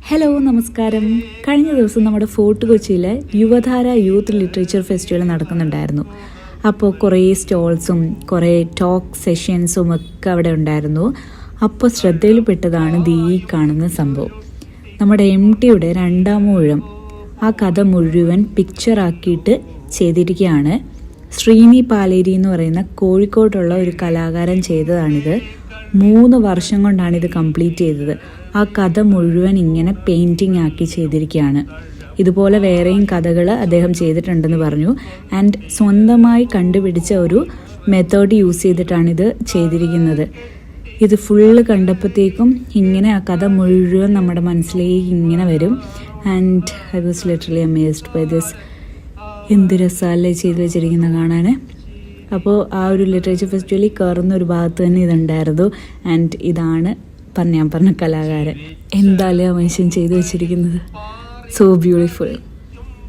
Hello നമസ്കാരം. കഴിഞ്ഞ ദിവസം നമ്മുടെ ഫോർട്ട് കൊച്ചിയിലെ യുവധാര യൂത്ത് ലിറ്ററേച്ചർ ഫെസ്റ്റിവൽ നടക്കുന്നുണ്ടായിരുന്നു. അപ്പോൾ കുറേ സ്റ്റോൾസും കുറേ ടോക്ക് സെഷൻസും ഒക്കെ അവിടെ ഉണ്ടായിരുന്നു. അപ്പോൾ ശ്രദ്ധയിൽപ്പെട്ടതാണ് ഈ കാണുന്ന സംഭവം. നമ്മുടെ MTയുടെ രണ്ടാമൂഴം ആ കഥ മുഴുവൻ പിക്ചറാക്കിയിട്ട് ചെയ്തിരിക്കുകയാണ്. ശ്രീനി പാലേരി എന്ന് പറയുന്ന കോഴിക്കോട്ടുള്ള ഒരു കലാകാരൻ ചെയ്തതാണിത്. 3 വർഷം കൊണ്ടാണ് ഇത് കംപ്ലീറ്റ് ചെയ്തത്. ആ കഥ മുഴുവൻ ഇങ്ങനെ പെയിൻറ്റിങ് ആക്കി ചെയ്തിരിക്കുകയാണ്. ഇതുപോലെ വേറെയും കഥകൾ അദ്ദേഹം ചെയ്തിട്ടുണ്ടെന്ന് പറഞ്ഞു. ആൻഡ് സ്വന്തമായി കണ്ടുപിടിച്ച ഒരു മെത്തേഡ് യൂസ് ചെയ്തിട്ടാണ് ഇത് ചെയ്തിരിക്കുന്നത്. ഇത് ഫുള്ള് കണ്ടപ്പോഴത്തേക്കും ഇങ്ങനെ ആ കഥ മുഴുവൻ നമ്മുടെ മനസ്സിലേക്ക് ഇങ്ങനെ വരും. And I was literally amazed by this. എന്ത് രസമല്ലേ ചെയ്ത് വെച്ചിരിക്കുന്നത് കാണാൻ. അപ്പോൾ ആ ഒരു ലിറ്ററേച്ചർ ഫെസ്റ്റിവലിൽ കയറുന്ന ഒരു ഭാഗത്ത് തന്നെ ഇതുണ്ടായിരുന്നു. ആൻഡ് ഇതാണ് ഞാൻ പറഞ്ഞ കലാകാരൻ. എന്തായാലും ആ മനുഷ്യൻ ചെയ്തു വെച്ചിരിക്കുന്നത്. So beautiful.